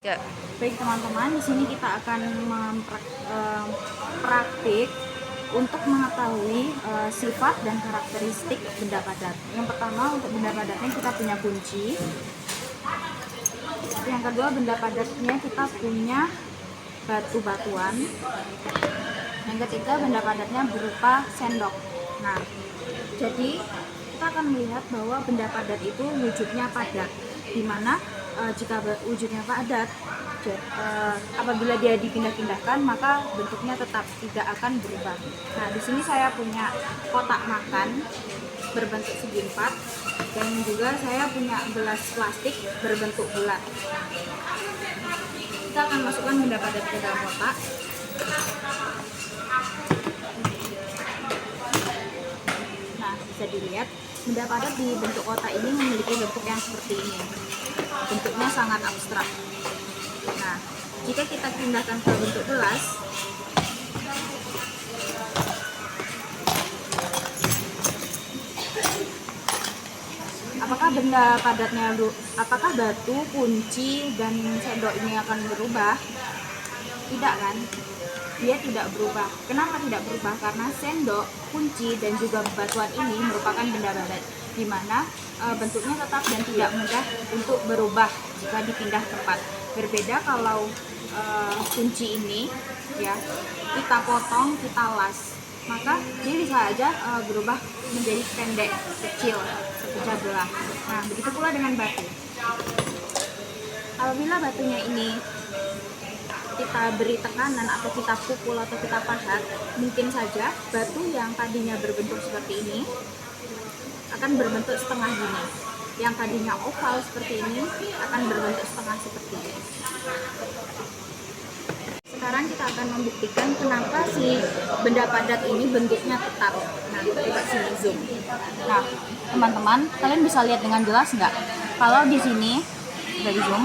Ya, Baik teman-teman, di sini kita akan mempraktik untuk mengetahui sifat dan karakteristik benda padat. Yang pertama, untuk benda padatnya kita punya kunci. Yang kedua, benda padatnya kita punya batu-batuan. Yang ketiga, benda padatnya berupa sendok. Nah, jadi kita akan melihat bahwa benda padat itu wujudnya padat, di mana jika wujudnya padat, apabila dia dipindah-pindahkan maka bentuknya tetap tidak akan berubah. Nah, di sini saya punya kotak makan berbentuk segi empat, dan juga saya punya gelas plastik berbentuk bulat. Kita akan masukkan benda padat ke dalam kotak. Nah, bisa dilihat benda padat di bentuk kotak ini memiliki bentuk yang seperti ini. Bentuknya sangat abstrak. Nah, jika kita pindahkan ke bentuk gelas, apakah benda padatnya, apakah batu, kunci, dan sendok ini akan berubah? Tidak kan? Dia tidak berubah. Kenapa tidak berubah? Karena sendok, kunci, dan juga batuan ini merupakan benda padat, di mana bentuknya tetap dan tidak mudah untuk berubah jika dipindah tempat. Berbeda kalau kunci ini, ya, kita potong, kita las, maka dia bisa aja berubah menjadi pendek, kecil, terpecah belah. Nah, begitu pula dengan batu. Apabila batunya ini kita beri tekanan atau kita pukul atau kita pahat, mungkin saja batu yang tadinya berbentuk seperti ini akan berbentuk setengah gini. Yang tadinya oval seperti ini akan berbentuk setengah seperti ini. Sekarang kita akan membuktikan kenapa si benda padat ini bentuknya tetap. Nah, coba sini zoom. Nah, teman-teman, kalian bisa lihat dengan jelas nggak? Kalau di sini, dari zoom.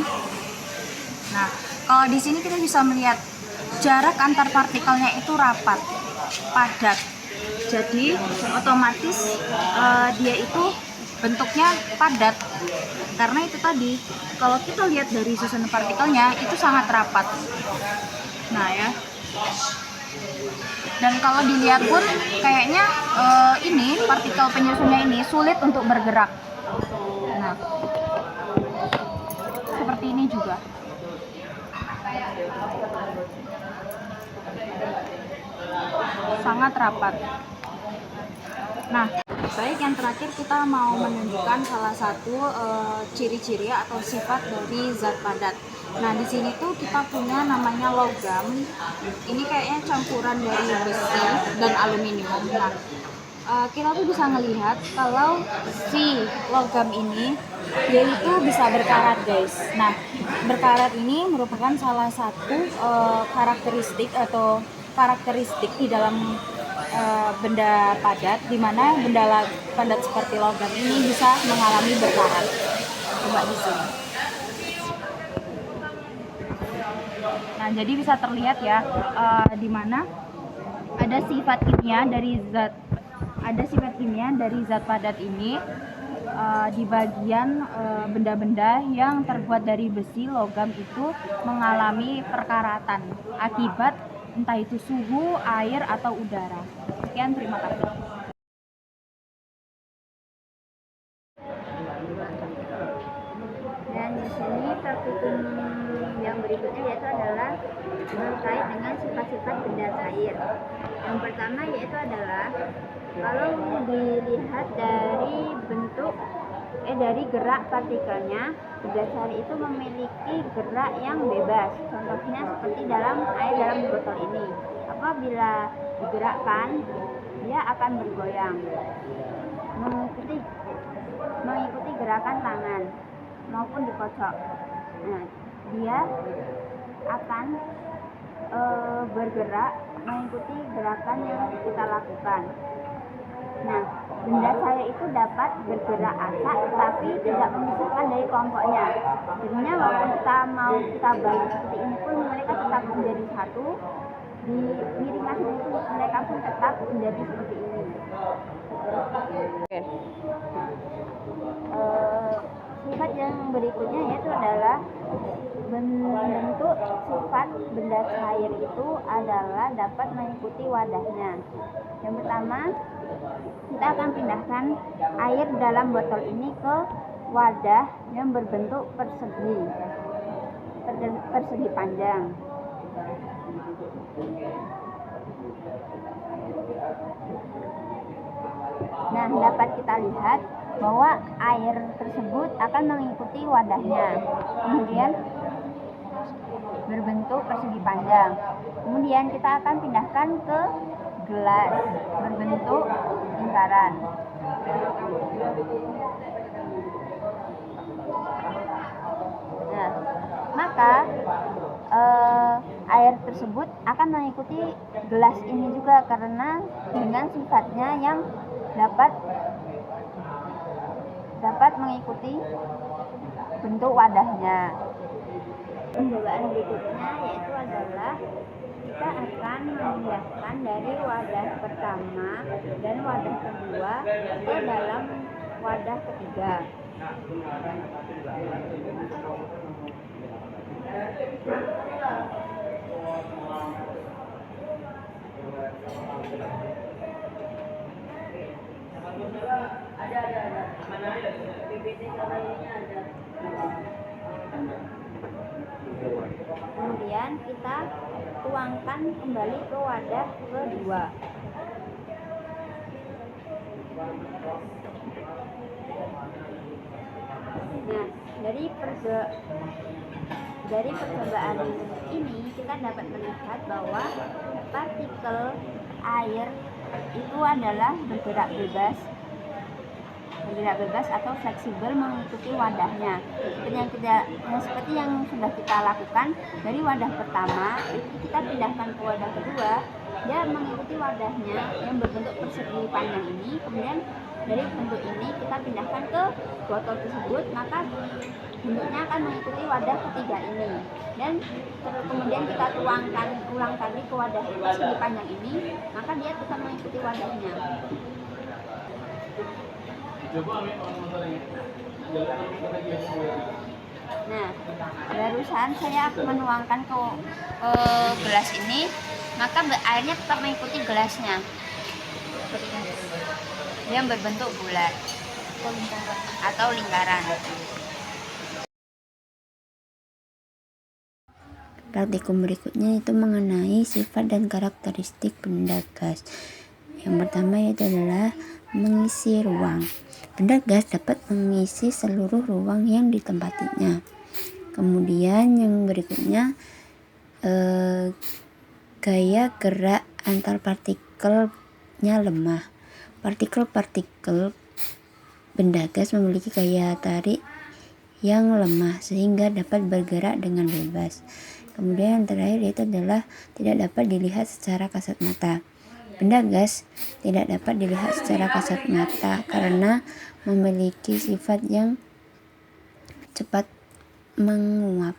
Nah, kalau di sini kita bisa melihat jarak antar partikelnya itu rapat, padat. Jadi otomatis dia itu bentuknya padat. Karena itu tadi, kalau kita lihat dari susunan partikelnya itu sangat rapat. Nah ya. Dan kalau dilihat pun kayaknya ini partikel penyusunnya ini sulit untuk bergerak. Nah, seperti ini juga. Sangat rapat. Nah, baik, yang terakhir kita mau menunjukkan salah satu ciri-ciri atau sifat dari zat padat. Nah, di sini tuh kita punya namanya logam. Ini kayaknya campuran dari besi dan aluminium. Nah, kita tuh bisa melihat kalau si logam ini dia itu bisa berkarat, guys. Nah, berkarat ini merupakan salah satu karakteristik di dalam benda padat, di mana benda padat seperti logam ini bisa mengalami berkarat. Coba di sini. Nah, jadi bisa terlihat ya, di mana ada sifat kimia dari zat padat ini di bagian benda-benda yang terbuat dari besi, logam itu mengalami perkaratan akibat entah itu suhu, air, atau udara. Sekian, terima kasih. Dan di sini praktikum yang berikutnya yaitu adalah terkait dengan sifat-sifat benda cair. Yang pertama yaitu adalah kalau dilihat dari bentuk dari gerak partikelnya, benda cair itu memiliki gerak yang bebas. Contohnya seperti dalam air dalam botol ini. Apabila digerakkan, dia akan bergoyang mengikuti gerakan tangan maupun dikocok. Nah, dia akan bergerak mengikuti gerakan yang kita lakukan. Nah, benda cair itu dapat bergerak acak tetapi tidak memisahkan dari kelompoknya. Jadinya walaupun kita bantu seperti ini pun mereka tetap menjadi satu. Di miringan itu mereka pun tetap menjadi seperti ini. sifat yang berikutnya yaitu adalah bentuk sifat benda cair itu adalah dapat mengikuti wadahnya. Yang pertama, kita akan pindahkan air dalam botol ini ke wadah yang berbentuk persegi panjang. Nah, dapat kita lihat bahwa air tersebut akan mengikuti wadahnya, kemudian berbentuk persegi panjang. Kemudian kita akan pindahkan ke gelas berbentuk lingkaran. Nah, maka air tersebut akan mengikuti gelas ini juga karena dengan sifatnya yang dapat mengikuti bentuk wadahnya. Pembawaan berikutnya yaitu adalah kita akan memindahkan dari wadah pertama dan wadah kedua ke dalam wadah ketiga. Kemudian kita tuangkan kembali ke wadah kedua. Nah, dari percobaan ini kita dapat melihat bahwa partikel air itu adalah bergerak bebas atau fleksibel mengikuti wadahnya. Seperti yang sudah kita lakukan dari wadah pertama, itu kita pindahkan ke wadah kedua, dia mengikuti wadahnya yang berbentuk persegi panjang ini. Kemudian dari bentuk ini kita pindahkan ke botol tersebut, maka bentuknya akan mengikuti wadah ketiga ini. Dan kemudian kita tuangkan ulang tadi ke wadah persegi panjang ini, maka dia tetap mengikuti wadahnya. Nah, barusan saya menuangkan ke gelas ini, maka airnya tetap mengikuti gelasnya yang berbentuk bulat atau lingkaran. Praktikum berikutnya itu mengenai sifat dan karakteristik benda gas. Yang pertama yaitu adalah mengisi ruang. Benda gas dapat mengisi seluruh ruang yang ditempatinya. Kemudian yang berikutnya gaya gerak antar partikelnya lemah. Partikel-partikel benda gas memiliki gaya tarik yang lemah sehingga dapat bergerak dengan bebas. Kemudian yang terakhir yaitu adalah tidak dapat dilihat secara kasat mata. Benda gas tidak dapat dilihat secara kasat mata karena memiliki sifat yang cepat menguap.